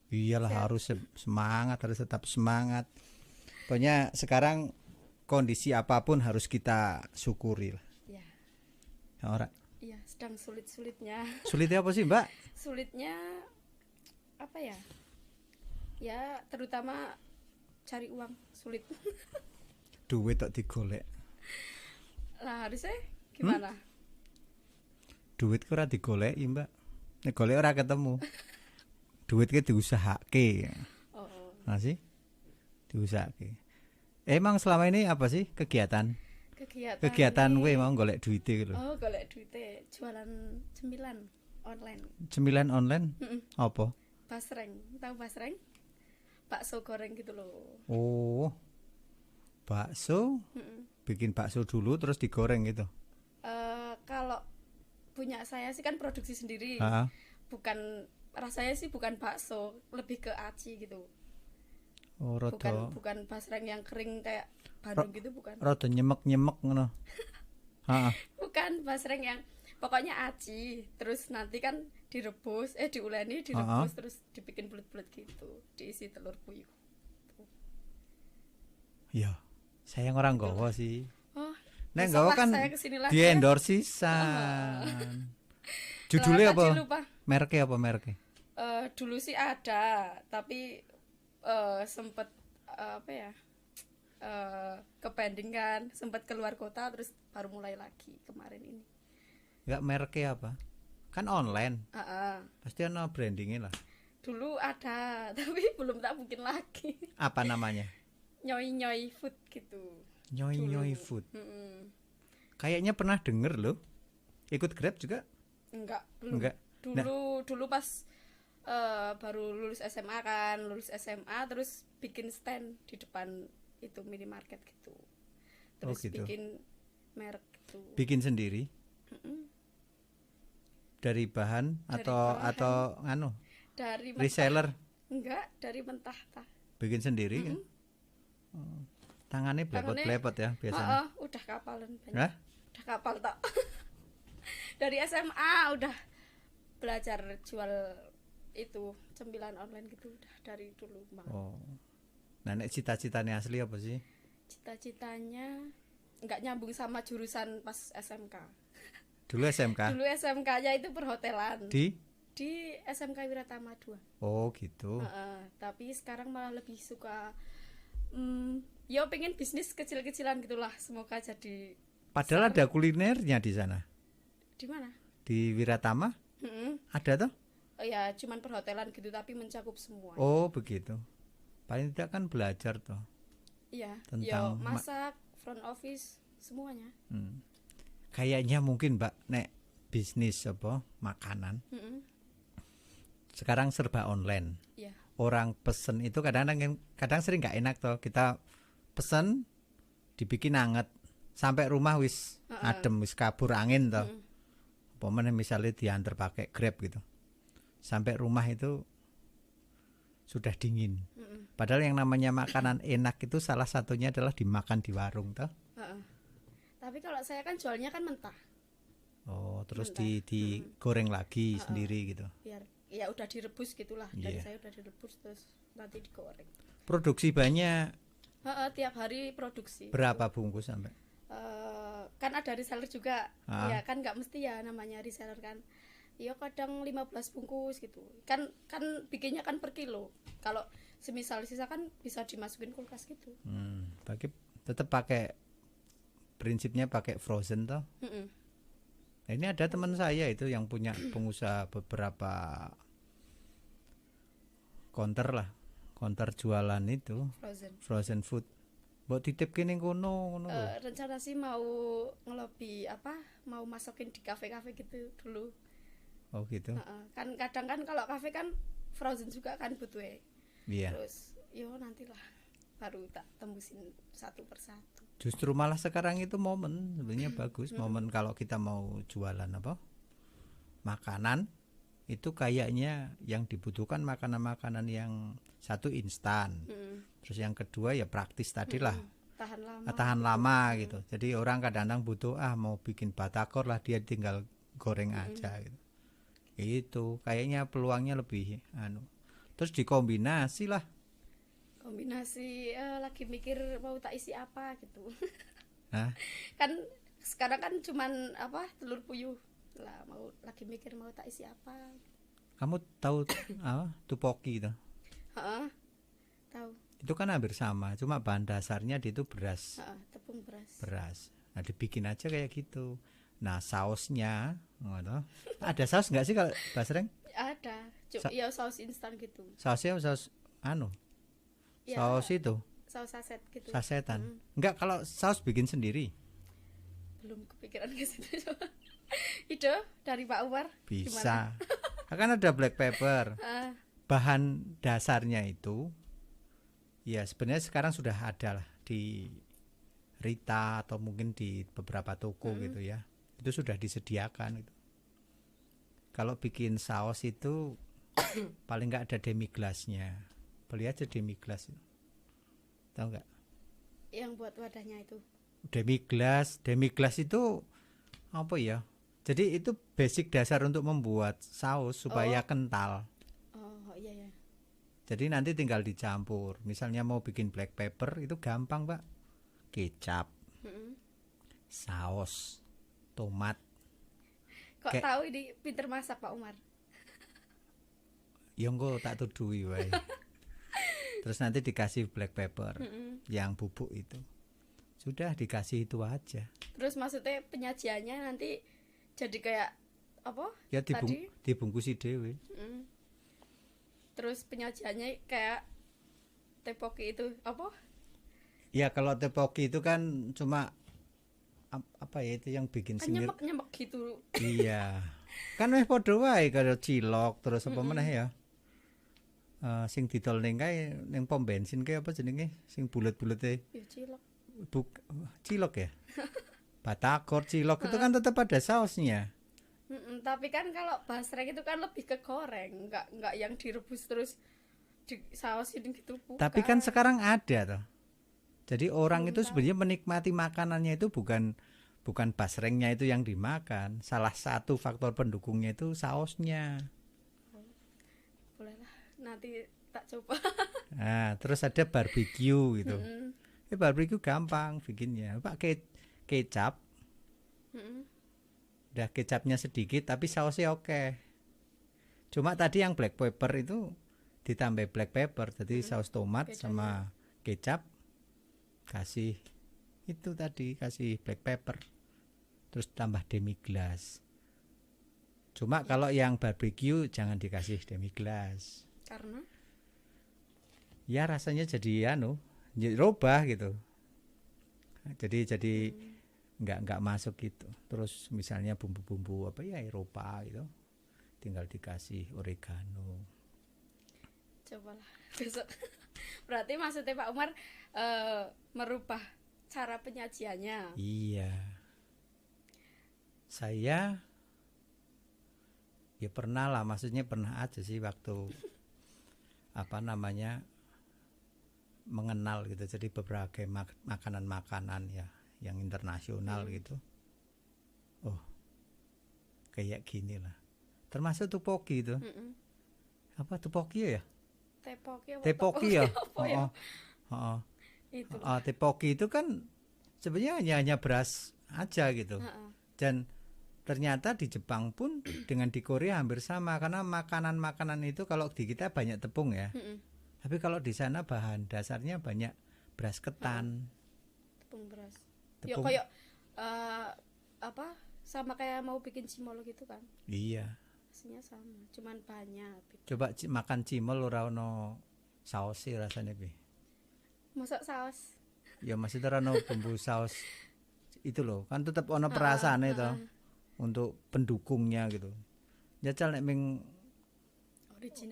Iyalah harus semangat, harus tetap semangat. Pokoknya sekarang kondisi apapun harus kita syukuri lah. Ya, Ora. iya, sedang sulit-sulitnya. Sulitnya apa sih, Mbak? Sulitnya apa ya? Ya, terutama cari uang sulit. Duit tok digolek. Lah, harusnya gimana? Duit ku ora digoleki, Mbak. Nek golek ora ketemu. Duit ki diusahake. Oh, Nah sih, diusahake. Emang selama ini apa sih kegiatan? kegiatan Kegiatan ini. kowe mau golek duit lho. Oh, golek duitnya jualan cemilan online. Cemilan online Mm-mm. apa? Basreng, tahu basreng? Bakso goreng gitu loh. Oh, bakso. Mm-mm. Bikin bakso dulu terus digoreng gitu. Kalau punya saya sih kan produksi sendiri, Heeh. bukan rasanya sih bukan bakso, lebih ke aci gitu. Oh, Bukan rada bukan basreng yang kering kayak Bandung gitu, bukan. rada nyemek-nyemek ngono. Heeh. Bukan basreng yang pokoknya aci, terus nanti kan direbus, diuleni, Heeh. direbus terus dibikin bulat-bulat gitu, diisi telur puyuh. Ya, sayang orang Itulah. gowo sih. Oh, Nek besok gowo lah kan saya kesini di lagi ya. endorse sisan. Lah, Judulnya tadi apa? lupa. Mereknya apa mereknya? Dulu sih ada, tapi sempet apa ya? Kepending kan, sempet keluar kota terus baru mulai lagi kemarin ini. Enggak mereknya apa? Kan online. Heeh. Pasti ada brandingnya lah. Dulu ada, tapi belum tak bikin lagi. Apa namanya? Nyoi nyoi food gitu. Nyoi Dulu. Nyoi Food. Mm-mm. Kayaknya pernah denger loh. Ikut Grab juga? Enggak, belum. Enggak. Nah, Dulu pas baru lulus SMA kan, lulus SMA terus bikin stand di depan itu minimarket gitu. oh Terus gitu. bikin merek gitu. Bikin sendiri Mm-mm. dari bahan Dari atau bahan. anu Dari mentah. reseller Enggak, dari mentah tah. bikin sendiri kan? Tangannya Tangannya, blepot-blepot ya biasanya. udah kapalan banyak. Hah? Udah kapal tak. Dari SMA udah belajar jual itu cemilan online gitu udah dari dulu banget. Oh. Nah, nek cita-citanya asli apa sih? Cita-citanya nggak nyambung sama jurusan pas SMK. Dulu SMK Dulu SMK-nya itu perhotelan di di SMK Wiratama 2. Oh gitu. Tapi sekarang malah lebih suka ya pengen bisnis kecil-kecilan gitulah, semoga jadi Padahal besar. ada kulinernya di sana. Di mana? Di Wiratama Mm-mm. ada toh? Oh ya, cuman perhotelan gitu tapi mencakup semua. Oh begitu. Paling tidak kan belajar toh Iya, tentang masak, front office, semuanya. kayaknya mungkin Mbak nek bisnis apa makanan Mm-mm. sekarang serba online. Iya. Orang pesen itu kadang sering nggak enak toh, kita pesen dibikin anget sampai rumah wis adem, wis kabur angin toh. Pokoknya misalnya diantar pakai Grab gitu, sampai rumah itu sudah dingin. Padahal yang namanya makanan enak itu salah satunya adalah dimakan di warung toh. Heeh. Tapi kalau saya kan jualnya kan mentah, Oh terus Mentah. digoreng lagi sendiri gitu. biar ya udah direbus gitulah. Dari Iya. saya udah direbus terus nanti digoreng. Produksi banyak Tiap hari produksi. berapa bungkus sampai? Kan ada reseller juga. Ah. Ya kan nggak mesti ya namanya reseller kan. Ya kadang 15 bungkus gitu. Kan bikinnya kan per kilo. Kalau semisal sisa kan bisa dimasukin kulkas gitu. Bagi tetap pakai prinsipnya pakai frozen toh. Mm-mm. Nah, ini ada teman saya itu yang punya pengusaha beberapa counter jualan itu Frozen. frozen food. Mbok titip kene ngono lho. Rencana sih mau ngelobi apa, mau masukin di kafe-kafe gitu dulu. Oh gitu. Kan kadang kan kalau kafe kan frozen juga kan butuh. Iya. Terus yo nantilah baru tak tembusin satu persatu. Justru malah sekarang itu momen sebenarnya bagus momen kalau kita mau jualan apa makanan itu kayaknya yang dibutuhkan makanan-makanan yang satu instan, terus yang kedua ya praktis tadilah, Tahan lama. tahan lama gitu. Jadi orang kadang-kadang butuh mau bikin batagor lah dia tinggal goreng aja gitu. Itu kayaknya peluangnya lebih Terus dikombinasi lah. Kombinasi lagi mikir mau tak isi apa gitu. Nah, Kan sekarang kan cuman apa telur puyuh lah, mau lagi mikir mau tak isi apa. kamu tahu apa tupoki itu? Heeh. Tahu. Itu kan hampir sama, cuma bahan dasarnya itu beras. Heeh, tepung beras. Beras. Nah, dibikin aja kayak gitu. Nah, sausnya, ngono. Ada saus nggak sih kalau basreng? Ada. Ya saus instan gitu. Sausnya saus anu, Ya, saus itu, saus saset gitu. sasetan. Enggak, kalau saus bikin sendiri. Belum kepikiran ke situ. Itu dari Pak Umar. Bisa. Akan ada black pepper. Bahan dasarnya itu, ya sebenarnya sekarang sudah ada lah di Rita atau mungkin di beberapa toko gitu ya. Itu sudah disediakan gitu. Kalau bikin saus itu paling nggak ada demi glassnya. Beli aja demi glass itu. Tahu nggak? Yang buat wadahnya itu. Demi glass itu apa ya? Jadi itu basic dasar untuk membuat saus supaya kental. Oh iya ya. Jadi nanti tinggal dicampur. Misalnya mau bikin black pepper itu gampang, Pak. Kecap, saus, tomat. Kok tahu ini pinter masak Pak Umar? Ya engko tak tudui wae. Terus nanti dikasih black pepper yang bubuk itu. Sudah dikasih itu aja. Terus maksudnya penyajiannya nanti jadi kayak apa? Ya Tadi? dibungkusi dhewe. Terus penyajiannya kayak tepoki itu apa? Ya kalau tepoki itu kan cuma apa ya itu yang bikin Kan semir. nyemek gitu. Iya. Kan wis padha wae karo cilok terus apa meneh ya. Sing didol ning kae ning pom bensin kae apa jenenge sing bulet-bulete. Ya cilok. Cilok ya. Batagor cilok itu kan tetap ada sausnya. Tapi kan kalau basreng itu kan lebih ke goreng, nggak yang direbus terus di sausin gitu bukan. Tapi kan sekarang ada toh. Jadi orang itu sebenarnya menikmati makanannya itu bukan basrengnya itu yang dimakan. Salah satu faktor pendukungnya itu sausnya. Bolehlah, nanti tak coba. Nah, terus ada barbecue gitu. Barbecue gampang bikinnya. Pakai kecap. Udah kecapnya sedikit tapi sausnya oke. Cuma tadi yang black pepper itu ditambah black pepper, jadi saus tomat sama kecap. Kasih itu tadi, kasih black pepper. Terus tambah demi glace. Cuma kalau yang barbecue jangan dikasih demi glace. Karena Ya rasanya jadi robah gitu. Jadi nggak masuk gitu. Terus misalnya bumbu-bumbu apa ya Eropa gitu, tinggal dikasih oregano. cobalah besok. Berarti maksudnya Pak Umar merubah cara penyajiannya. Iya. Saya ya pernah lah, maksudnya pernah aja sih waktu mengenal gitu. Jadi beberapa makanan-makanan ya yang internasional gitu. Oh, kayak gini lah. Termasuk tupoki itu. Apa tupoki ya? Tepoki ya. Tepoki itu kan sebenarnya hanya beras aja gitu. Dan ternyata di Jepang pun dengan di Korea hampir sama, karena makanan-makanan itu kalau di kita banyak tepung ya. Tapi kalau di sana bahan dasarnya banyak beras ketan. Tepung beras. Ya kayak sama kayak mau bikin cimol gitu kan. Iya. Rasanya sama, cuman banyak. Coba makan cimol ora ono saus sih rasanya bi. Masak saus. Ya masih ono bumbu saus itu loh, kan tetap ono perasaan itu untuk pendukungnya gitu. Jajal nek ming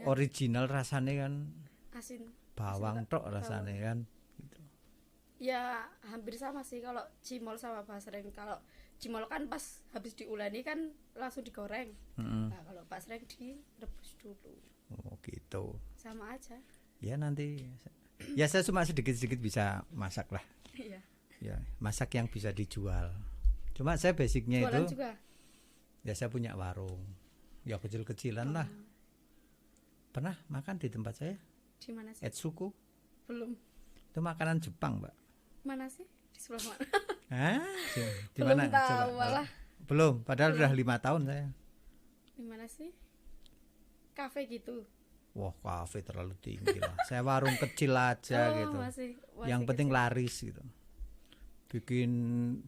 original rasanya kan asin. Bawang tok rasanya kan gitu. Ya hampir sama sih kalau cimol sama basreng. Kalau cimol kan pas habis diuleni kan langsung digoreng. Nah, kalau basreng direbus dulu. Oh gitu. Sama aja. Ya nanti ya saya cuma sedikit-sedikit bisa masak lah. Iya. Ya, masak yang bisa dijual. Cuma saya basicnya jualan itu juga. Ya saya punya warung. Ya kecil-kecilan lah. Pernah makan di tempat saya, Di mana sih? Etsuko. Belum. Itu makanan Jepang, Mbak. Mana sih? Di sebelah mana? Hah? Di Belum mana? tahu malah. Belum, padahal Belum. udah 5 tahun saya. Di mana sih? Kafe gitu. Wah, kafe terlalu tinggi lah. Saya warung kecil aja gitu. Masih Yang penting kecil. laris gitu. Bikin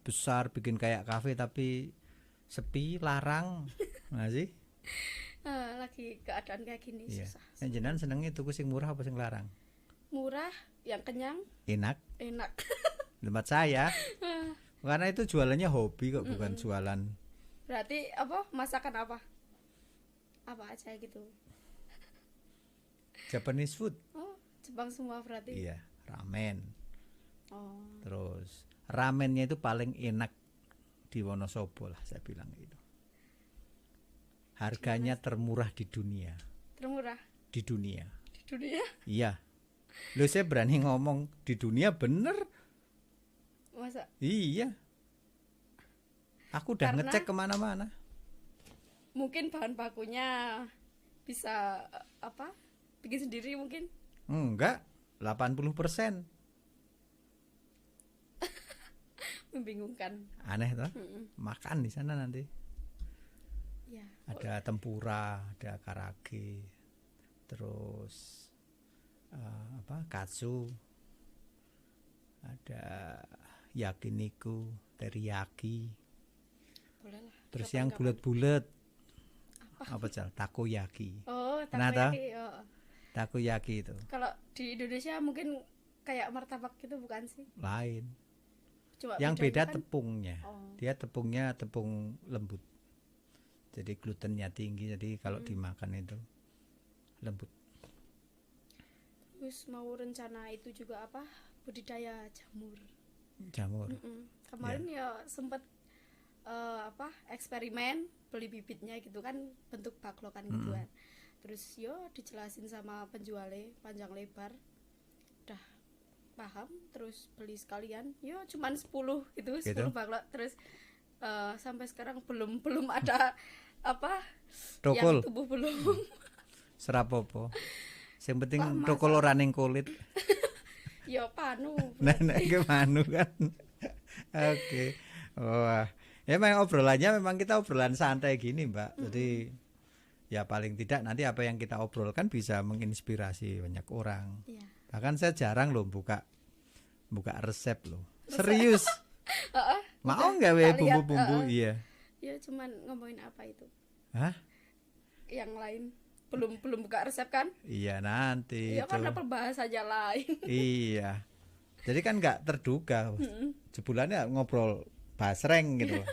besar, bikin kayak kafe tapi sepi, larang. Masih? Lagi keadaan kayak gini Iya. susah. Yang jenengan senengnya tuku sing murah apa sing larang? Murah, yang kenyang, Enak. enak. Tempat saya. Karena itu jualannya hobi kok, bukan jualan. Berarti apa? Masakan apa? Apa aja gitu. Japanese food. Oh, Jepang semua berarti. Iya, ramen. Oh, Terus ramennya itu paling enak di Wonosobo lah saya bilang itu. Harganya termurah di dunia. termurah Di dunia. di dunia. Iya. Loh, saya berani ngomong di dunia bener. Masa? Iya. Aku udah Karena- ngecek kemana-mana. Mungkin bahan bakunya bisa apa? Bikin sendiri mungkin. Enggak, 80%. Membingungkan. Aneh toh? Makan di sana nanti. Ya. Ada tempura, ada karage, terus apa katsu, ada yakiniku, teriyaki, Boleh lah. terus yang bulat-bulat apa cal, takoyaki. Oh, Pernah toh? takoyaki. Oh. Takoyaki itu Kalau di Indonesia mungkin kayak martabak gitu bukan sih? lain. Cuma Yang bedanya beda kan- tepungnya. Oh. Dia tepungnya tepung lembut. Jadi glutennya tinggi, jadi kalau dimakan itu lembut. Terus mau rencana itu juga apa? Budidaya jamur. Jamur. Kemarin ya sempet apa eksperimen beli bibitnya gitu kan bentuk baklokan gitu kan. Terus yo dijelasin sama penjualnya panjang lebar. Udah paham, terus beli sekalian. Yo cuman 10 gitu, 10 baklok. Terus sampai sekarang belum ada apa Tokol, yang tubuh belum. serapopo. Yang penting Lama, tokol ora ning kulit. Yo panu. Nenek ke manu kan. Oke. Wah. Ya memang obrolannya memang kita obrolan santai gini, Mbak. Jadi ya paling tidak nanti apa yang kita obrolkan bisa menginspirasi banyak orang. Iya. Bahkan saya jarang loh buka resep loh. Serius. Mau nggak we tak lihat, bumbu-bumbu? Iya. Ya cuman ngomongin apa itu? Hah? Yang lain belum buka resep kan? Iya nanti Ya itu. karena pembahasannya lain. Iya. Jadi kan nggak terduga. Sebulannya ngobrol basreng gitu.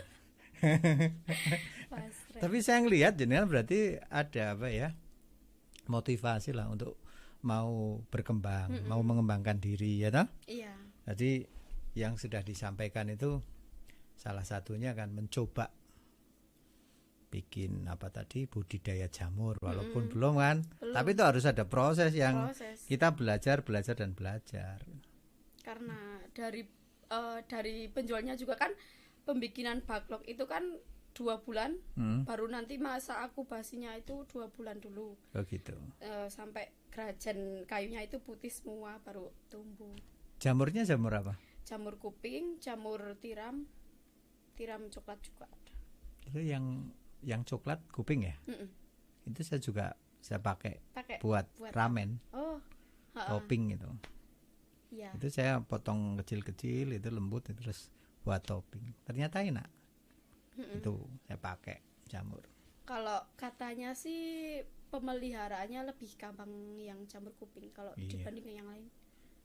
Pasrah. Tapi saya ngelihat jenengan berarti ada apa ya? Motivasi lah untuk mau berkembang, mau mengembangkan diri ya toh? Iya. Jadi yang sudah disampaikan itu salah satunya kan mencoba bikin apa tadi budidaya jamur walaupun belum kan. Belum. Tapi itu harus ada proses yang Proses. kita belajar dan belajar. Karena dari penjualnya juga kan pembikinan backlog itu kan 2 bulan, baru nanti masa akubasinya itu 2 bulan dulu. Oh gitu. Sampai gerajan kayunya itu putih semua baru tumbuh. Jamurnya jamur apa? Jamur kuping, jamur tiram coklat juga ada. Itu yang coklat kuping ya? Mm-mm. Itu saya pakai Pakai buat ramen, Oh, topping itu. iya. Itu saya potong kecil-kecil, itu lembut itu terus buat topping. Ternyata enak. Itu saya pakai jamur. Kalau katanya sih pemeliharaannya lebih gampang yang jamur kuping kalau Iya. dibanding yang lain.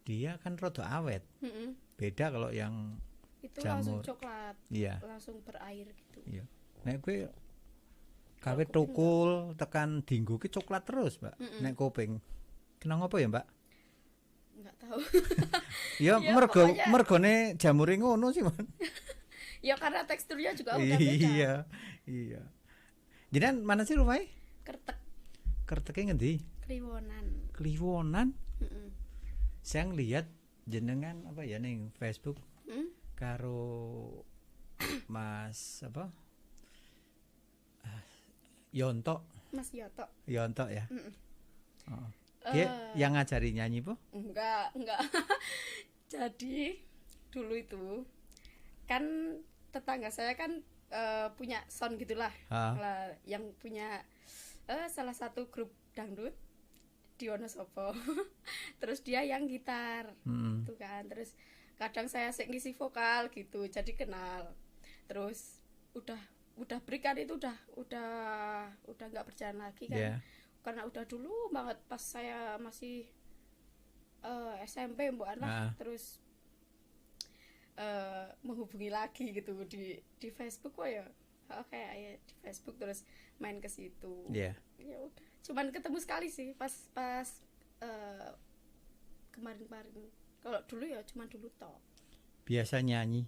Dia kan rada awet. Mm-mm. Beda kalau yang Itu Jamur. langsung coklat, iya, langsung berair gitu. iya. Nek kowe gawe tukul tekan dinggo ki coklat terus, Mbak. Nek kuping. Kenapa ya, Mbak? Nggak tahu. Ya Ya, mergone pokoknya- jamure ngono sih, Man. Ya karena teksturnya juga udah beda. Iya. Jadi mana sih rumahnya? Kertek Kerteknya ngendi? kliwonan. Kliwonan. Mm-mm. Saya ngeliat jenengan apa ya ning Facebook Mm? karo Mas apa? Yonto Mas Yoto. ya. Mm-mm. Oh. Dia yang ngajari nyanyi po? Enggak. Jadi dulu itu kan tetangga saya kan punya sound gitulah. Lah, yang punya salah satu grup dangdut di Wonosobo. Terus dia yang gitar. Tuh kan. Terus kadang saya sik ngisi vokal gitu. Jadi kenal. Terus udah berikan itu udah nggak berjalan lagi kan. Yeah. Karena udah dulu banget pas saya masih SMP mbok terus menghubungi lagi gitu di Facebook kok ya. Oke, ya di Facebook terus main ke situ. Yeah. Ya udah, cuman ketemu sekali sih pas kemarin-kemarin. Kalau dulu ya cuman dulu toh. Biasa nyanyi.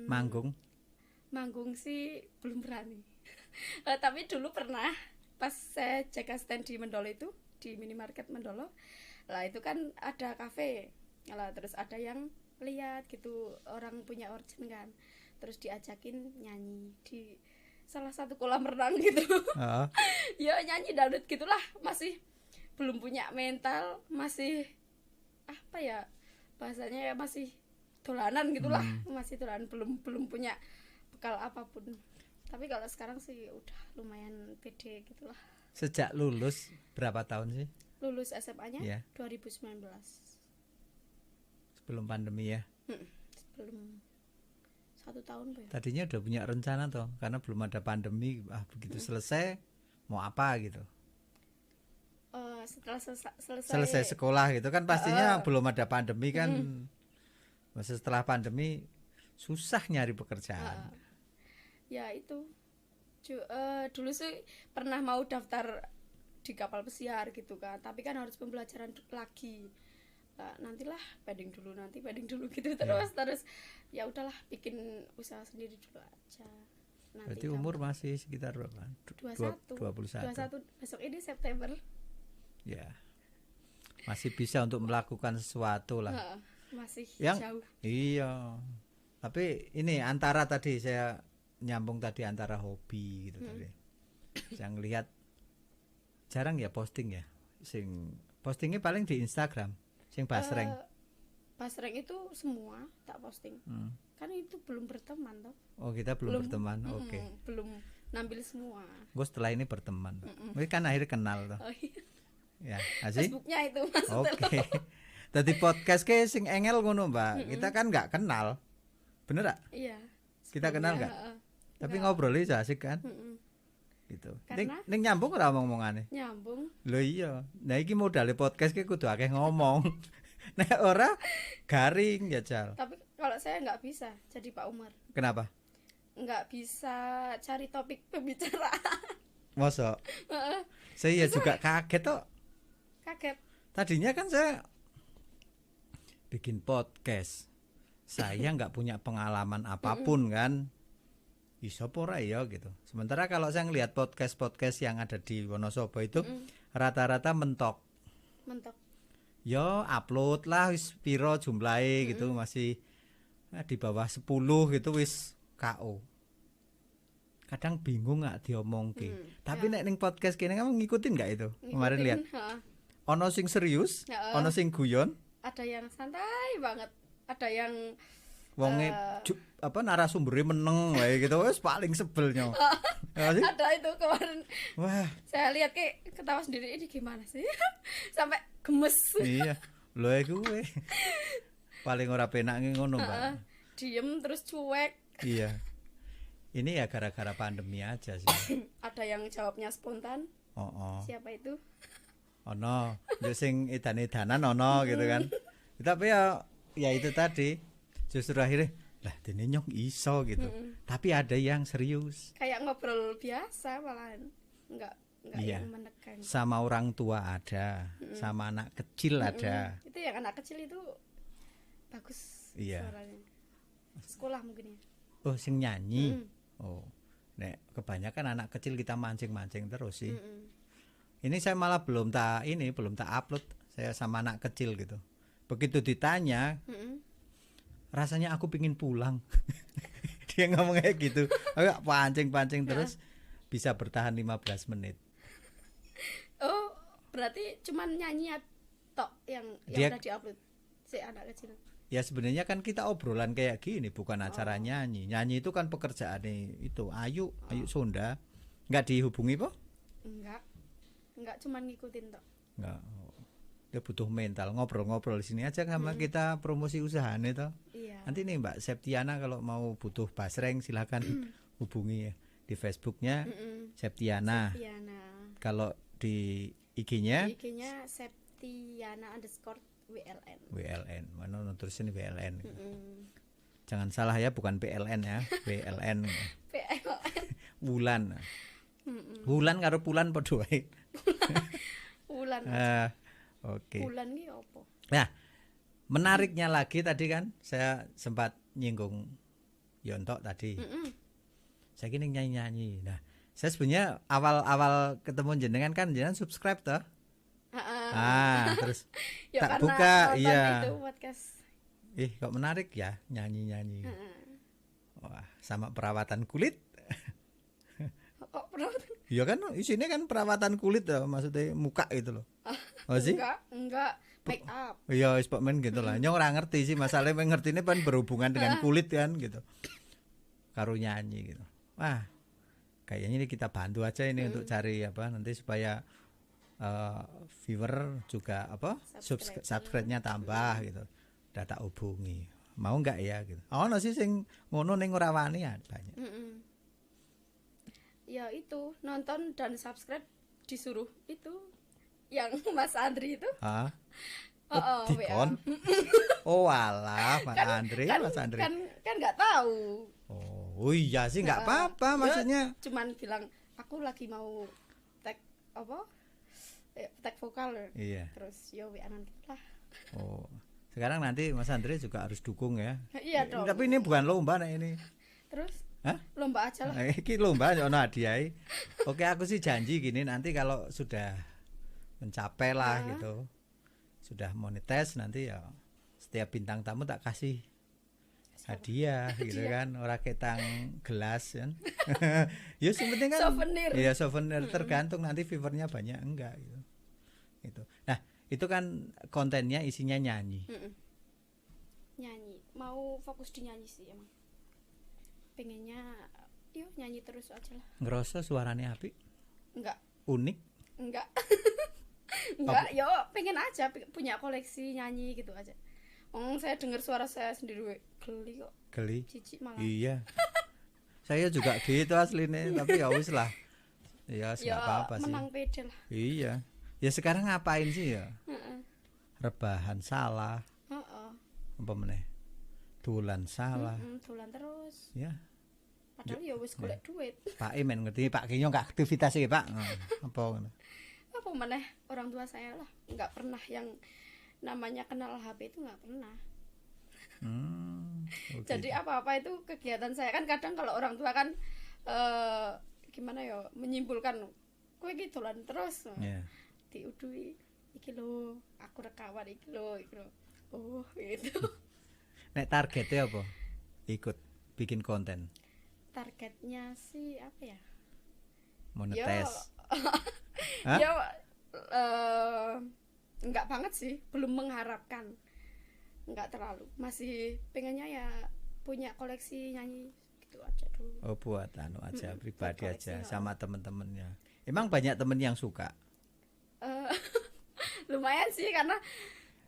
Manggung sih belum berani. Tapi dulu pernah pas saya jaga stand di Mendolo itu, di minimarket Mendolo. Lah itu kan ada kafe. Lah terus ada yang lihat gitu, orang punya origin kan. Terus diajakin nyanyi di salah satu kolam renang gitu. Ya nyanyi dangdut gitulah, masih belum punya mental, masih apa ya? Bahasanya ya masih dolanan gitulah, masih dolanan, belum punya bekal apapun. Tapi kalau sekarang sih udah lumayan pede gitulah. Sejak lulus berapa tahun sih? Lulus SMA-nya yeah. 2019. Sebelum pandemi ya? Sebelum 1 tahun ya. Tadinya udah punya rencana toh, karena belum ada pandemi. Begitu selesai mau apa gitu? Setelah selesai sekolah gitu kan pastinya belum ada pandemi kan. Setelah pandemi susah nyari pekerjaan. Ya itu dulu sih pernah mau daftar di kapal pesiar gitu kan, tapi kan harus pembelajaran lagi. Nah, nantilah pending dulu gitu terus ya udahlah bikin usaha sendiri dulu aja. Nanti berarti umur masih sekitar berapa? 21. Besok ini September. Ya. Masih bisa untuk melakukan sesuatu lah. Masih yang jauh. Iya. Tapi ini antara tadi saya nyambung tadi antara hobi gitu tadi. Saya ngelihat jarang ya posting ya. Sing postingnya paling di Instagram. Sing basreng. Basreng itu semua tak posting. Kan itu belum berteman toh. Oh, kita belum berteman. Oke. Belum nampil semua. Gue setelah ini berteman. Mungkin kan akhirnya kenal toh. Oh, iya. Ya, asik. Facebooknya itu maksudnya. Oke. Tadi podcast ke sing engel ngono, Mbak. Kita kan nggak kenal. Bener gak? Iya. Kita kenal nggak? Tapi ngobrolnya asik kan? Gitu. Ning nyambung ora omong-omongane? Nyambung. Lho iya. Nah iki modale podcast ki kudu akeh ngomong. Nek ora garing ya, Jal. Tapi kalau saya nggak bisa jadi Pak Umar. Kenapa? Nggak bisa cari topik pembicaraan. Masa? Saya juga kaget toh. Kaget. Tadinya kan saya bikin podcast. Saya nggak punya pengalaman apapun kan. Iso pora ya gitu. Sementara kalau saya ngelihat podcast yang ada di Wonosobo itu rata-rata mentok. Yo upload lah wis piro jumlahe gitu, masih di bawah 10 gitu wis KO. Kadang bingung nggak diomongke. Tapi nek ning podcast kene kamu ngikutin nggak itu? Kemarin lihat. Ono sing serius, ono sing guyon. Ada yang santai banget, ada yang wonge narasumbernya meneng wae gitu, wis paling sebelnya. Ada itu kemarin. Wah. Saya lihat kayak ketawa sendiri, ini gimana sih? Sampai gemes. Iya. Lho gue. Paling ora penak ngono, Mbak. Diem terus cuek. Iya. Ini ya gara-gara pandemi aja sih. Ada yang jawabnya spontan. Siapa itu? Ono, yo sing edan-edanan ono gitu kan. Tapi ya itu tadi. Justru akhirnya lah dene nyong iso gitu. Tapi ada yang serius. Kayak ngobrol biasa malahan. Enggak iya. Yang menekan. Sama orang tua ada, sama anak kecil ada. Itu yang anak kecil itu bagus suaranya. Sekolah mungkin ya. Oh, sing nyanyi. Oh. Nek kebanyakan anak kecil kita mancing-mancing terus sih. Ini saya malah belum tak upload. Saya sama anak kecil gitu. Begitu ditanya, rasanya aku pingin pulang. Dia ngomong kayak gitu. Agak pancing terus bisa bertahan 15 menit. Oh, berarti cuman nyanyi tok yang Dia- udah diupload si anak kecil. Ya sebenarnya kan kita obrolan kayak gini bukan acara nyanyi. Nyanyi itu kan pekerjaan itu Ayu Sunda. Enggak dihubungi po? Enggak cuman ngikutin tok. Enggak. Dia butuh mental ngobrol-ngobrol di sini aja sama kita promosi usahanya toh. Iya. Nanti nih Mbak Septiana kalau mau butuh basreng silakan hubungi ya di Facebooknya Septiana. Septiana. Kalau di IG-nya IG-nya Septiana_WLN. WLN. Mana nulisin WLN. Jangan salah ya, bukan PLN ya, WLN. PLN. Wulan. Wulan karo Pulan padha wae. Bulan. Oke. Bulan ki opo? Nah, menariknya lagi tadi kan saya sempat nyinggung Yontok tadi. Saya kini nyanyi-nyanyi. Nah, saya sebenarnya awal-awal ketemu jenengan kan jenengan subscribe toh. Terus Ya, tak karena buka, nonton iya. itu podcast. Kok menarik ya nyanyi-nyanyi. Wah, sama perawatan kulit. Kok pernah? Iya kan isinya kan perawatan kulit ya, maksudnya muka gitu loh. Oh sih? Enggak make up. Iya, wis pokmen gitu lah. Nyong ora ngerti sih masalahnya ngertine kan berhubungan dengan kulit kan gitu. Karo nyanyi gitu. Wah, kayaknya ini kita bantu aja ini untuk cari apa nanti supaya viewer juga apa subscribe-nya tambah gitu. Udah tak hubungi. Mau enggak ya gitu. Ono sih sing ngono ning ora wani ya banyak. Ya itu nonton dan subscribe disuruh itu yang Mas Andri itu. Hah? Oh, Dikon. Oh alah, Mas Andri, Mas Andri. Kan nggak tahu. Oh iya sih nggak apa-apa maksudnya. Cuman bilang aku lagi mau tag apa? Tag vokal. Iya. Terus yo WA-an gitu lah. Oh. Sekarang nanti Mas Andri juga harus dukung ya. Iya dong. Tapi ini bukan lomba nah ini. Terus Hah? lomba aja lah. Iki lomba ono hadiah. Oke, aku sih janji gini nanti kalau sudah mencapai lah gitu. Sudah monetis nanti ya setiap bintang tamu tak kasih hadiah gitu kan, ora ketang gelas kan. Ya sing penting kan Souvenir. Iya, souvenir tergantung nanti viewernya banyak enggak gitu. Gitu. Nah, itu kan kontennya isinya nyanyi. Nyanyi. Mau fokus di nyanyi sih emang. Pengennya yuk nyanyi terus aja lah. Ngerasa suaranya apik? Enggak. Unik? Enggak. Enggak, yo pengen aja punya koleksi nyanyi gitu aja. Saya dengar suara saya sendiri geli kok. Geli? Jijik malah. Iya. Saya juga gitu aslinya, tapi ya wis lah. Ya, enggak apa-apa sih. Menang pede lah. Iya. Ya sekarang ngapain sih ya? Rebahan salah. Apa meneh? Tulan salah. Tulan terus. Ya. Padahal ya wis golek duit. Pak men ngerti Pak Kinyo enggak aktivitas iki, Pak. Apa ngono? Apa meneh orang tua saya lah enggak pernah yang namanya kenal HP itu enggak pernah. Okay. Jadi apa-apa itu kegiatan saya kan kadang kalau orang tua kan gimana ya menyimpulkan kowe iki dolan terus. Yeah. Diudui iki lho, aku rekaman iki lho. Oh, gitu. Nek targetnya apa? Ikut bikin konten. Targetnya sih apa ya? Monetes. Ya enggak banget sih, belum mengharapkan. Enggak terlalu. Masih pengennya ya punya koleksi nyanyi gitu aja dulu. Oh, buat anu aja pribadi aja koleksi, sama temen-temennya. Emang banyak temen yang suka? Lumayan sih karena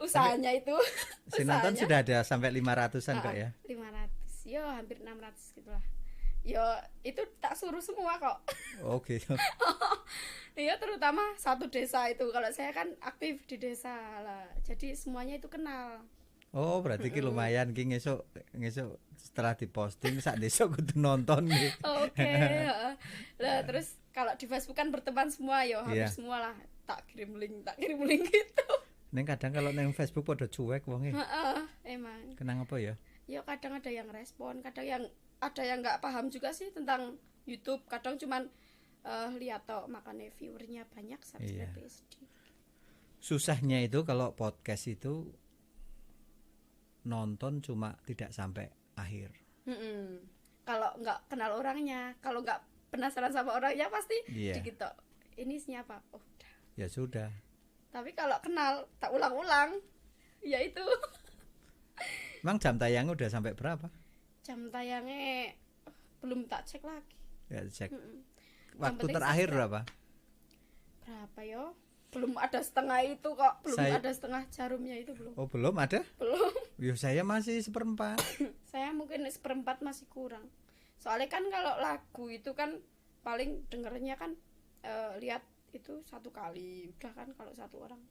usahanya itu. Sinetron sudah ada sampai 500-an kok ya. 500. Yo hampir 600 gitu lah. Yo itu tak suruh semua kok. Oke. Iya terutama satu desa itu. Kalau saya kan aktif di desa lah. Jadi semuanya itu kenal. Oh, berarti ki lumayan ki ngesuk setelah diposting sak desa kudu nonton ki. Oke, Lah terus kalau di Facebook kan berteman semua yo, hampir semua lah. Tak kirim link gitu. Neng kadang kalau neng Facebook pada cuek wonge. Emang. Kenang apa ya? Ya kadang ada yang respon, kadang yang ada yang nggak paham juga sih tentang YouTube. Kadang cuman lihat toh makanya viewernya banyak, subscribe sedikit. Susahnya itu kalau podcast itu nonton cuma tidak sampai akhir. Kalau nggak kenal orangnya, kalau nggak penasaran sama orangnya pasti dikit toh. Ini siapa? Oh, udah. Ya sudah. Tapi kalau kenal tak ulang-ulang, ya itu. Emang jam tayangnya udah sampai berapa? Jam tayangnya belum tak cek lagi. Ya cek. Mm-mm. Waktu penting terakhir subscribe. berapa? Berapa yo? Belum ada setengah itu kok, belum Saya- ada setengah jarumnya itu belum. Oh belum ada? Belum. Yo saya masih 1/4. Saya mungkin 1/4 masih kurang. Soalnya kan kalau lagu itu kan paling dengernya kan lihat itu 1 kali udah kan kalau 1 orang.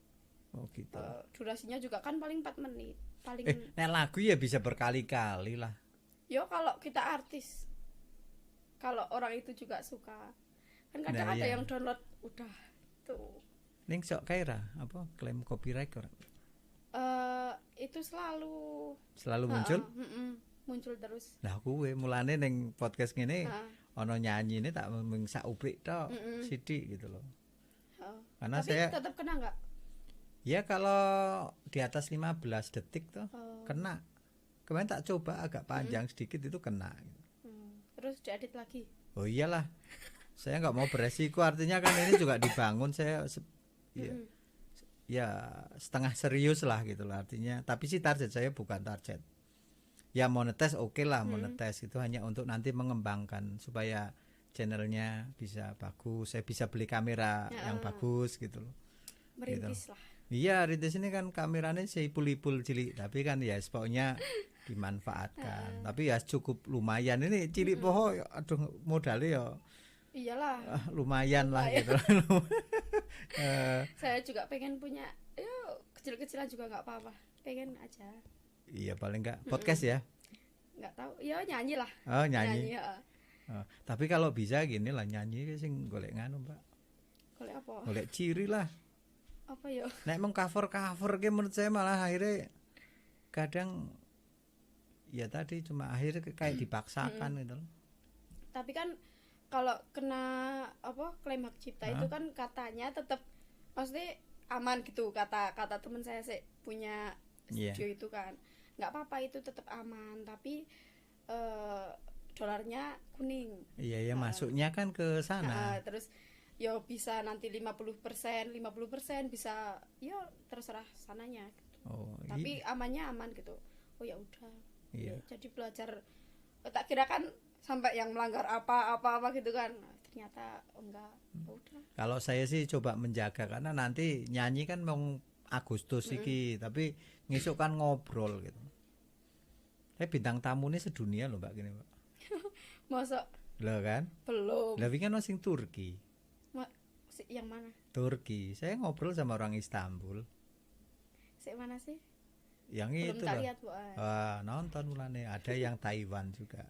Oh gitu. Durasinya juga kan paling 4 menit. Paling Nek lagu ya bisa berkali-kali lah. yo kalau kita artis. Kalau orang itu juga suka. Kan kadang Nah, ada iya. yang download udah tuh. Ning sok Kaira apa klaim copyright ora? Itu selalu Selalu muncul. muncul terus. Lah kuwe mulane ning podcast ngene Heeh. ana nyanyine tak mung sak uprik tok Mm-mm. sithik gitu loh. Heeh. Karena Tapi saya tetap kena nggak? ya kalau di atas 15 detik tuh Oh. kena. Kemarin tak coba agak panjang sedikit itu kena. Terus diedit lagi. Oh iyalah. Saya nggak mau beresiko artinya kan ini juga dibangun saya ya, Mm-mm. ya setengah serius lah gitu lah artinya. Tapi sih target saya bukan target. Ya monetes oke lah monetes itu hanya untuk nanti mengembangkan supaya channelnya bisa bagus. Saya bisa beli kamera Ya. yang bagus gitu loh. Merintis lah. Iya, Rintis ini kan kameranya seipul-ipul cilik, tapi kan ya pokoknya dimanfaatkan. Tapi ya cukup lumayan ini cilik poho, aduh modalnya ya Iyalah. lumayan lah gitu. Saya juga pengen punya. Kecil-kecilan juga nggak apa-apa. Pengen aja. Iya paling enggak podcast ya. Nggak tahu. Ya nyanyi lah. Oh nyanyi. Ya. Oh, tapi kalau bisa gini lah nyanyi sing golek nganu Mbak. Golek apa? Golek ciri lah. Apa ya? Nek meng cover ke menurut saya malah akhirnya kadang ya tadi cuma akhirnya kayak dipaksakan gitu loh. Tapi kan kalau kena apa klaim hak cipta itu kan katanya tetap maksudnya aman gitu kata teman saya sih punya studio itu kan nggak apa-apa itu tetap aman tapi dolarnya kuning. Iya ya masuknya kan ke sana. Terus yo bisa nanti 50% bisa yo terserah sananya gitu. Oh, Tapi amannya aman gitu. Oh ya udah. Iya. Jadi belajar tak kira kan sampai yang melanggar apa gitu kan. Ternyata enggak. Udah. Kalau saya sih coba menjaga karena nanti nyanyi kan mau Agustus iki, tapi ngesuk kan ngobrol gitu. Bintang tamu ini sedunia loh Mbak gini Mbak. Masa Loh kan? belum. Lah wingi ono sing Turki. Yang mana? Turki. Saya ngobrol sama orang Istanbul. Mana sih? Yang Belum itu tak loh. lihat, Bu. Nonton mulane ada yang Taiwan juga.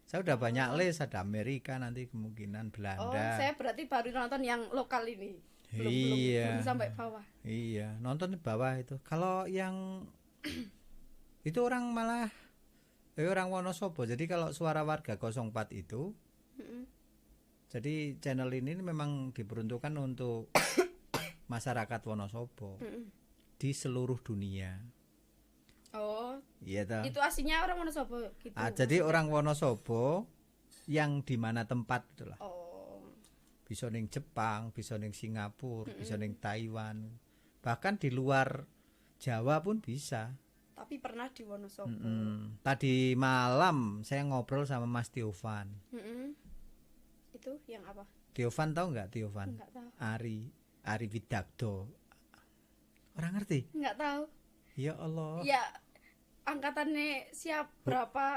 Saya udah banyak les, ada Amerika nanti kemungkinan Belanda. Oh, saya berarti baru nonton yang lokal ini. Iya. Belum sampai bawah. Iya, nonton di bawah itu. Kalau yang itu orang malah orang Wonosobo. Jadi kalau Suara Warga 04 itu jadi channel ini memang diperuntukkan untuk masyarakat Wonosobo di seluruh dunia. Oh, Iya toh. itu aslinya orang Wonosobo gitu. Jadi orang Wonosobo yang di mana tempat itulah. Oh. Bisa ning Jepang, bisa ning Singapura, bisa ning Taiwan. Bahkan di luar Jawa pun bisa. Tapi pernah di Wonosobo. Tadi malam saya ngobrol sama Mas Tiovan. Itu yang apa? Tiovan tahu nggak Tiovan? Enggak tahu. Ari Widakdo. Orang ngerti? Enggak tahu. Ya Allah. Ya angkatannya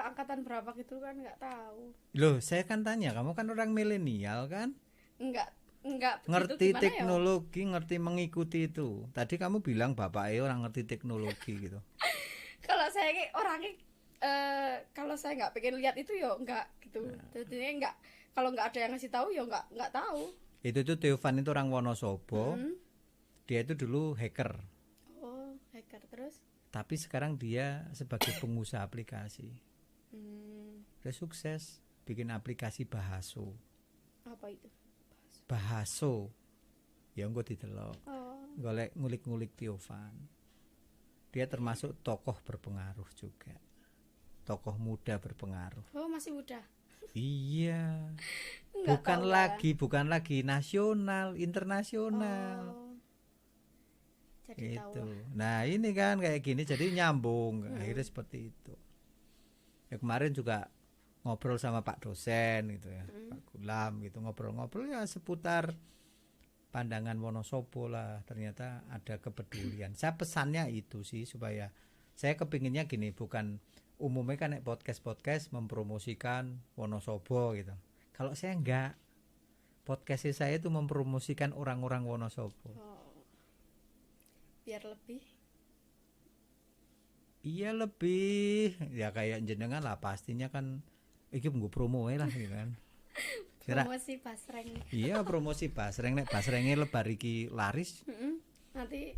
angkatan berapa gitu kan enggak tahu. Loh, saya kan tanya, kamu kan orang milenial kan? Enggak Ngerti gimana teknologi, ngerti mengikuti itu. Tadi kamu bilang bapaknya orang ngerti teknologi gitu. Kalau saya orangnya kalau saya nggak pengen lihat itu ya enggak gitu. Jadinya enggak kalau nggak ada yang ngasih tahu ya enggak tahu. Itu tuh Tiovan itu orang Wonosobo. Dia itu dulu hacker. Oh, hacker terus? Tapi sekarang dia sebagai pengusaha aplikasi. Dia sukses bikin aplikasi Bahaso. Apa itu? Bahaso. Ya engko didelok. Oh. Golek ngulik-ngulik Tiovan. Dia termasuk tokoh berpengaruh juga. Tokoh muda berpengaruh. Oh, masih muda. Iya. Enggak Bukan tahu lagi, bukan lagi nasional, internasional. Oh. Jadi tahu Itu. lah. Nah, ini kan kayak gini jadi nyambung. Akhirnya seperti itu. Ya kemarin juga ngobrol sama Pak dosen gitu ya. Pak Gulam gitu ngobrol-ngobrol ya seputar pandangan Wonosobo lah. Ternyata ada kepedulian. Saya pesannya itu sih supaya saya kepinginnya gini, bukan umumnya kan podcast mempromosikan Wonosobo gitu. Kalau saya enggak, podcast saya itu mempromosikan orang-orang Wonosobo. Oh. Biar lebih. Iya lebih ya kayak jenengan lah pastinya kan iki nggo promo lah gitu kan. Kira Promosi basreng. iya promosi basreng nek basrenge lebar iki laris Nanti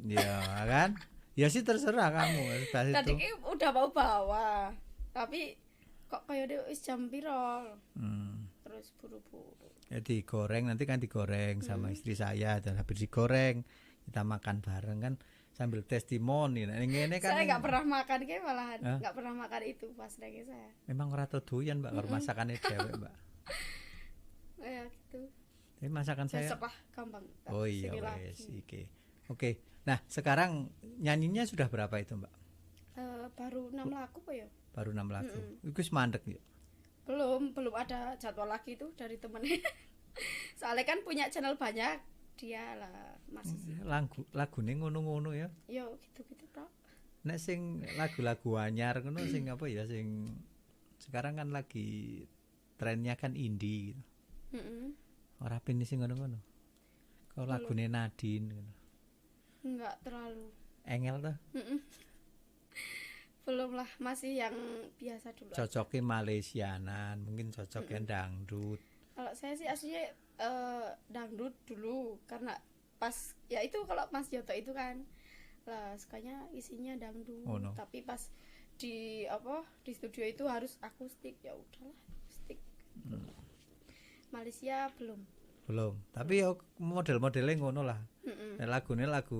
ya kan. Ya sih terserah kamu pas tadi itu. ki udah mau bawa. Tapi kok kayak dia wis jam piro? Terus buru-buru. Ya digoreng nanti kan digoreng sama istri saya dan habis digoreng kita makan bareng kan sambil testimoni. Nah ngene kan Saya nggak pernah makan kayak malahan nggak pernah makan itu pas lagi saya. memang ora doyan Mbak karo masakane dhewe Mbak. Ya gitu. Tapi masakan saya Besok lah gampang. oh iya Sini wes lagi. oke. Nah sekarang nyanyinya sudah berapa itu Mbak? Baru 6 lagu apa ya? Baru 6 lagu. Iku wis mandek ya. Belum ada jadwal lagi tuh dari temennya. Soalnya kan punya channel banyak dia lah masih sih. Lagune ngono-ngono ya. Yo gitu-gitu toh. Nek sing lagu-lagu anyar ngono sing apa ya sing sekarang kan lagi trennya kan indie gitu. Ora pini sing ngono-ngono. Kalau lagune Nadine ngono. Enggak terlalu. Engel tuh. Belum lah, masih yang biasa dulu. Cocoknya Malaysianan, mungkin cocoknya dangdut. Kalau saya sih aslinya dangdut dulu karena pas ya itu kalau Mas Joto itu kan lah sukanya isinya dangdut. Oh, no. Tapi pas di di studio itu harus akustik, ya udahlah akustik. Malaysia belum. Belum. Tapi ya model-modelnya ngono lah. Nah, lagunya lagu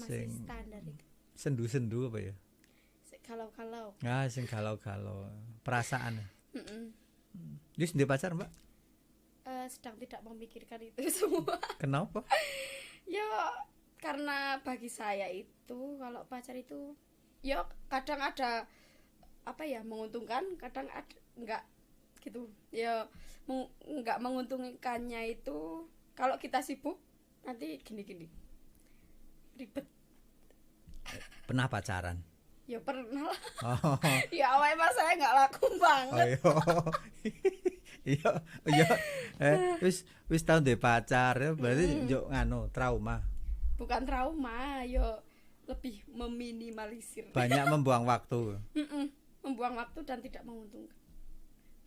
Masih sing standar itu. sendu-sendu apa ya? Kalau Ah, sing galau-galau, perasaan. Dia sendiri pacar, Mbak? sedang tidak memikirkan itu semua. Kenapa? Ya karena bagi saya itu kalau pacar itu ya kadang ada apa ya menguntungkan, kadang ada enggak gitu. Ya enggak menguntungkannya itu kalau kita sibuk nanti gini-gini ribet. Pernah pacaran? Ya pernah lah. Oh. Ya awalnya mas saya nggak laku banget. Iya. Iya. Wis tau ndek pacar ya berarti yo nganu trauma. Bukan trauma, yo lebih meminimalisir. Banyak membuang waktu. Membuang waktu dan tidak menguntungkan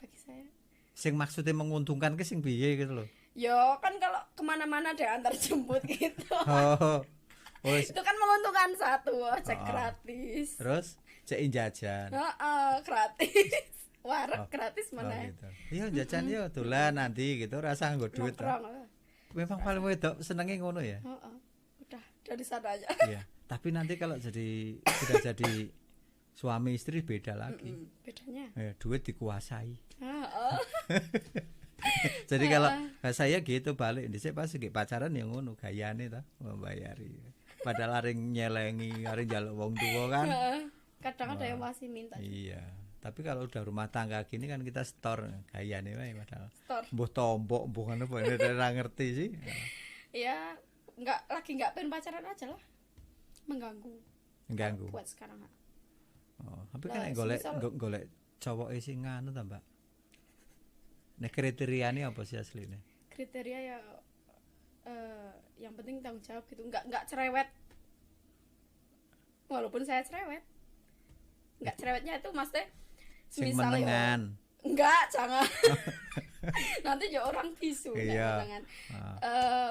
bagi saya. Sing maksudnya menguntungkan ke sing piye gitu loh. Yo kan kalau kemana-mana ada antar jemput gitu. Oh, Itu kan menguntungkan satu, cek gratis. terus cek jajan. Gratis. Warung gratis mana? Gitu. Iya jajan yo dolan nanti gitu rasa nggo duit. Memang paling wedok senenge ngono ya. Udah dari sana aja. Iya. Tapi nanti kalau sudah jadi suami istri beda lagi. Bedanya. Duit dikuasai. Jadi kalau saya gitu balik dhisik pas iki pacaran ya ngono gayane ta membayari. Padahal areng nyelengi, areng njaluk wong tuwa kan. Kadang ada yang masih minta. Iya. Tapi kalau udah rumah tangga gini kan kita store gayane wae padahal. Store. Mbuh tombok, mbuh ngono ora ngerti sih. Ya, enggak pengen pacaran aja lah. Mengganggu. Buat sekarang. Oh, tapi kan golek cowok sing nganu ta, Mbak. Nek kriteriane apa sih asline? Kriteria ya yang penting tanggung jawab gitu, enggak cerewet. Walaupun saya cerewet. Enggak cerewetnya itu maksudnya Sing menengan. Enggak, jangan. Nanti juga orang bisu iya. Menengan.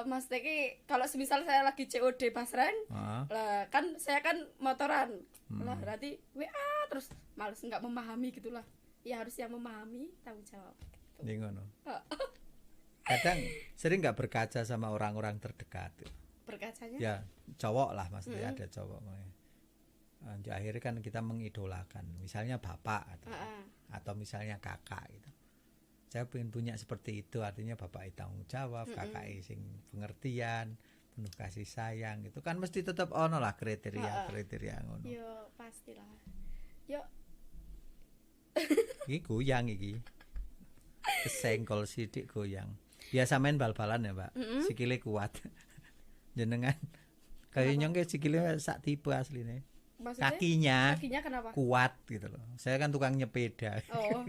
Maksudnya kalau semisal saya lagi COD Basreng, lah kan saya kan motoran. Lah nanti WA terus males enggak memahami gitulah. Ya harus yang memahami, tanggung jawab gitu. Ning ngono. Kadang sering nggak berkaca sama orang-orang terdekat. Berkacanya? Ya, cowok lah maksudnya ada cowok. Akhirnya kan kita mengidolakan, misalnya bapak atau misalnya kakak gitu. Saya pengen punya seperti itu, artinya bapak tanggung jawab, kakak sing pengertian, penuh kasih sayang itu kan mesti tetap ono lah kriteria ngono. Yo pastilah. Yo Iki goyang iki. Kesenggol sidik goyang. Biasa main bal-balan ya, Mbak. Sikile kuat. Jenengan kayak nyongke sikile sak tipe asline. maksudnya Kakinya kenapa? kuat gitu loh. Saya kan tukang nyepeda. Oh.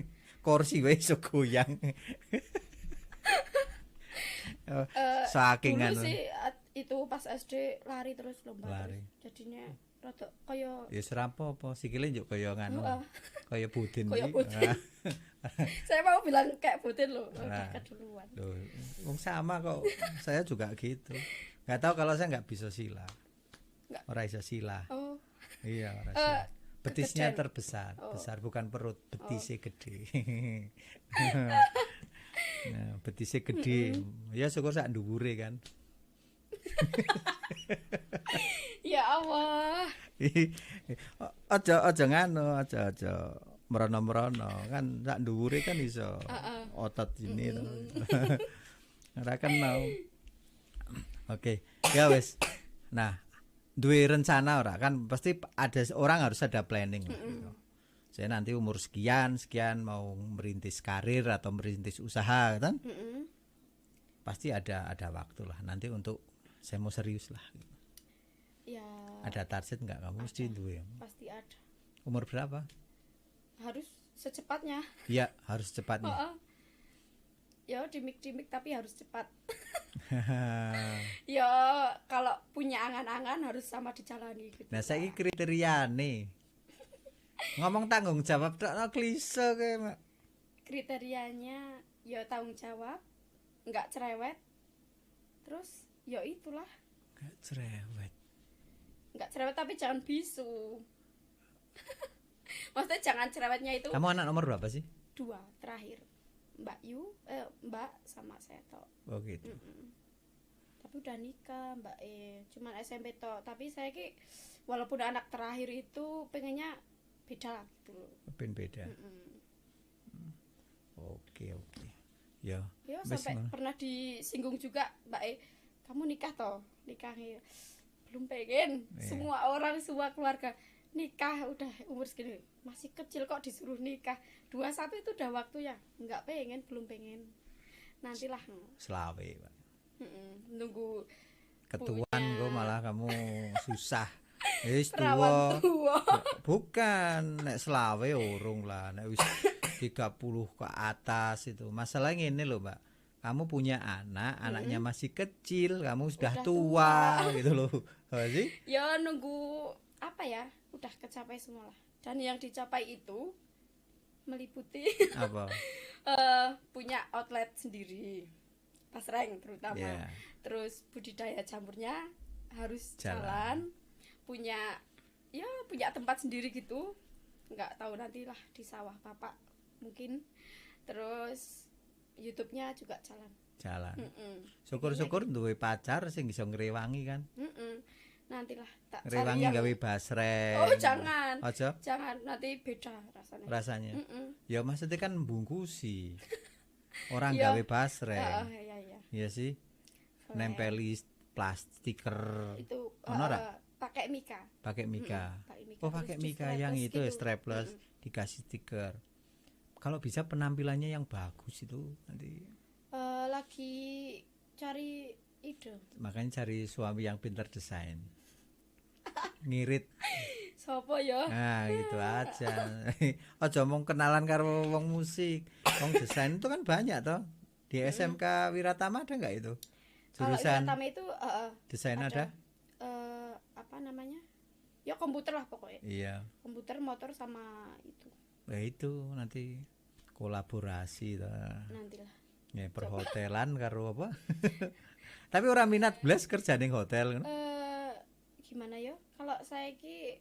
Kursi wae iso goyang. Saking Dulu anu. sih itu pas SD lari terus lomba Lari. terus. Jadinya rada kaya Ya serampo apa sikile njuk kaya nganu. Heeh. Kaya budin Kaya iki. budin. Saya mau bilang kayak Putin loh, Nah. udah keduluan. Loh, wong sama kok. Saya juga gitu. Gak tahu kalau saya nggak bisa sila. Nggak. Ora iso sila. Oh, Iya, ora sila. Betisnya kegedean. terbesar, Oh. besar bukan perut, betisnya gede. Nah, betisnya gede. Ya syukur sak dhuwure kan. ya Allah. Aja nganu, aja merono-merono kan sak dhuwure kan iso otot ini to. Ora kenal. Oke, ya wes. Nah, duwe rencana ora kan pasti ada orang harus ada planning lah gitu. Saya nanti umur sekian mau merintis karir atau merintis usaha kan. Pasti ada waktu lah nanti untuk saya mau serius lah. Ya Ada target enggak kamu mesti duwe. pasti ada. Umur berapa? Harus secepatnya. Iya, harus cepatnya. Heeh. Ya dimik-dimik tapi harus cepat. Ya kalau punya angan-angan harus sama dijalani gitu. Nah, saiki kriteriane. Ngomong tanggung jawab tok no klise kae, Mak. Kriterianya ya tanggung jawab, nggak cerewet. Terus ya itulah, Gak cerewet. nggak cerewet tapi jangan bisu. Maksudnya jangan cerewetnya itu Kamu anak nomor berapa sih? 2 terakhir. Mbak sama saya tok. Oh gitu. Tapi udah nikah Mbak cuman SMP tok. Tapi saya ki walaupun anak terakhir itu pengennya beda lah gitu loh. Ben beda. Oke. Ya. Ya wes sampai ngono. pernah disinggung juga Mbak kamu nikah toh? Nikahnya belum pengen. Iya. Semua orang, semua keluarga nikah udah umur segini masih kecil kok disuruh nikah. 21 itu udah waktunya. Enggak pengen, belum pengen. Nantilah. Selawe, Pak. Nunggu Ketuan kok malah kamu susah. Wis perawan tuwa. tua. Bukan nek selawe urung lah, nek wis 30 ke atas itu. Masalahnya ini loh, Mbak. Kamu punya anak, anaknya masih kecil, kamu sudah Udah tua gitu loh. Apa sih? Ya nunggu apa ya? Udah kecapai semua lah. Dan yang dicapai itu meliputi Apa? punya outlet sendiri. Pasreng terutama. Yeah. Terus budidaya jamurnya harus Jalan. jalan. Punya tempat sendiri gitu. Nggak tahu nantilah di sawah Bapak mungkin. Terus YouTube-nya juga jalan. Jalan. Mm-mm. Syukur-syukur duwe pacar sing bisa ngrewangi kan. Nantilah tak cari Ngrewangi yang gawe basreng. Oh jangan. Aja Jangan nanti beda rasanya. rasanya. Ya maksudnya kan bungkusi. Orang Iya. gawe basreng. Iya. Iya sih. Nempeli plastiker Itu Ono ra? pakai mika. pakai mika. Pakai mika. Oh, Terus pakai di mika yang strapless itu gitu. strapless dikasih stiker. Kalau bisa penampilannya yang bagus itu nanti Lagi cari ide. makanya cari suami yang pintar desain. Ngirit. Sopo ya? Nah, gitu aja. Aja mau kenalan karo wong musik. Wong desain itu kan banyak toh. Di SMK Wiratama ada enggak itu? Kalau Jurusan pertama itu desain ada? apa namanya? Ya komputer lah pokoknya. Iya. Komputer, motor sama itu. Nah, itu nanti kolaborasi ta. Nantilah. Ya perhotelan karo apa? Tapi orang minat blas kerja ning hotel kan? Gimana ya? Kalau saya ki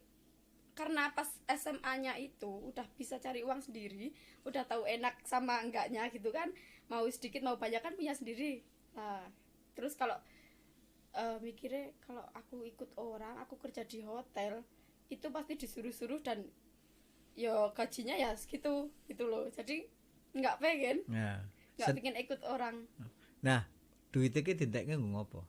karena pas SMA-nya itu udah bisa cari uang sendiri, udah tahu enak sama enggaknya gitu kan. Mau sedikit mau banyak kan punya sendiri. Nah, terus kalau mikirnya kalau aku ikut orang, aku kerja di hotel, itu pasti disuruh-suruh dan ya gajinya ya segitu gitu loh. Jadi nggak pengen, Ya. nggak pengen ikut orang Nah, duit iki didekne nggo ngopo?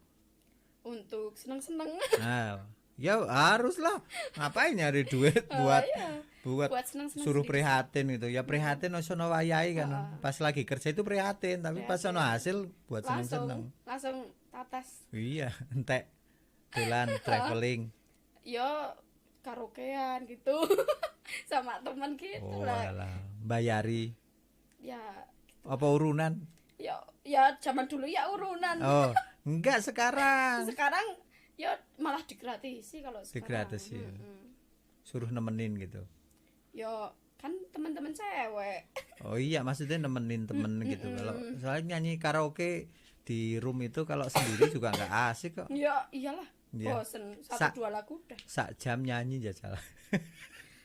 untuk seneng-seneng. Nah, ya harus lah. Ngapain nyari duit buat Iya. buat Buat seneng-seneng suruh sendiri. prihatin gitu. Ya prihatin sono wayahe kan. Pas lagi kerja itu prihatin, tapi pas sono hasil buat seneng-seneng. Langsung tatas. Iya, entek dolan traveling. Yo karaokean gitu. Sama teman gitu Oh, lah. alah, bayari Ya apa urunan? ya zaman dulu ya urunan. Oh, enggak sekarang. Sekarang ya malah digratisi kalau sekarang. Digratisi. Suruh nemenin gitu. Yo kan teman-teman cewek. Oh iya, maksudnya nemenin temen gitu. Kalau soalnya nyanyi karaoke di room itu kalau sendiri juga nggak asik kok. Ya iyalah. Iya. Bosen 1-2 lagu udah. Sak jam nyanyi jajal.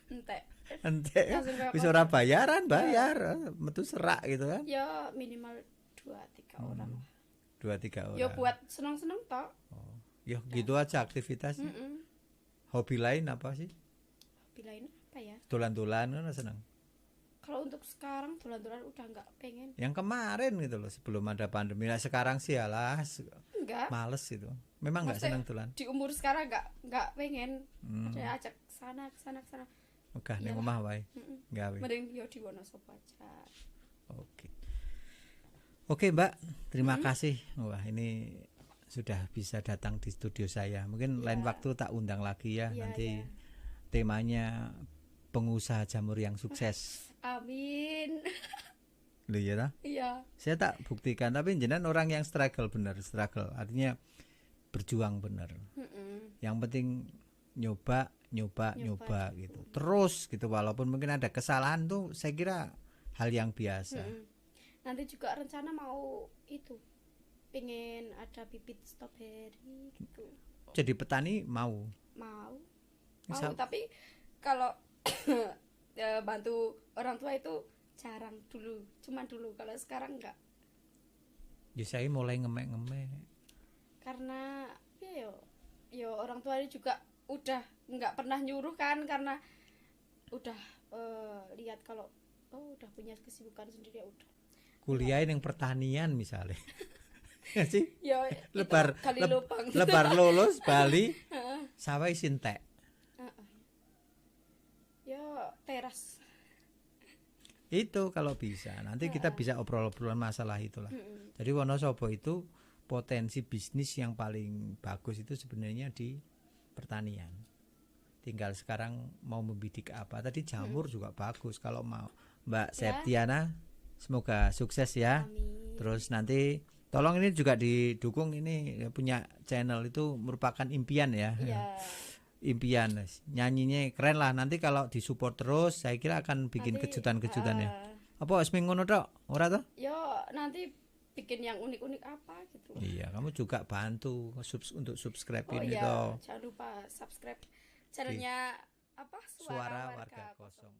Entek. Ente Langsung kayak wis ora bayaran, bayar, metu serak gitu kan. Ya minimal 2-3 orang lah. 2-3 orang. Ya buat seneng-seneng tok. Oh. Ya gitu aja aktivitasnya. Hobi lain apa sih? Hobi lain apa ya? Dolan-dolan kan seneng. Kalau untuk sekarang dolan-dolan udah nggak pengen. Yang kemarin gitu loh sebelum ada pandemi. Nah, sekarang sih alah Enggak. males itu. Memang nggak Maksudnya, seneng dolan. Di umur sekarang nggak pengen. Ada ajak sana ke sana. Megah ning omah wae. Gawe. Mending yo di Wonosobo aja. Oke. Oke, Mbak. Terima kasih. Wah, ini sudah bisa datang di studio saya. Mungkin lain waktu tak undang lagi ya. Iya, Nanti iya. temanya pengusaha jamur yang sukses. Amin. Loh ya ta? Iya. Saya tak buktikan, tapi jenengan orang yang struggle bener, struggle. Artinya berjuang bener. Yang penting nyoba gitu. Terus gitu, walaupun mungkin ada kesalahan tuh saya kira hal yang biasa. Nanti juga rencana mau itu pengen ada bibit strawberry gitu. Jadi petani mau. Tapi kalau ya, bantu orang tua itu jarang dulu, cuman dulu. Kalau sekarang enggak, Ya saya mulai ngemek-ngemek. karena ya yo orang tua juga udah nggak pernah nyuruh kan, karena udah lihat kalau udah punya kesibukan sendiri ya udah. Kuliah yang pertanian misalnya. Ya sih? Ya Lebar itu kali lubang. lebar lulus Bali sawah sintek. Ya teras. Itu kalau bisa. Nanti kita bisa obrol-obrolan masalah itulah. Jadi Wonosobo itu potensi bisnis yang paling bagus itu sebenarnya di pertanian. Tinggal sekarang mau membidik apa. Tadi jamur juga bagus kalau mau. Mbak Septiana, semoga sukses ya. Amin. Terus nanti tolong ini juga didukung, ini punya channel itu merupakan impian ya. Iya. Impian nyanyinya keren lah. Nanti kalau disupport terus saya kira akan bikin Nanti, kejutan-kejutan ya. Apa seminggu ngono tok? Ora toh? Yo nanti bikin yang unik-unik apa gitu. Iya, kamu juga bantu untuk subscribe Oh ini iya, toh. jangan lupa subscribe channelnya apa Suara Warga Kosong.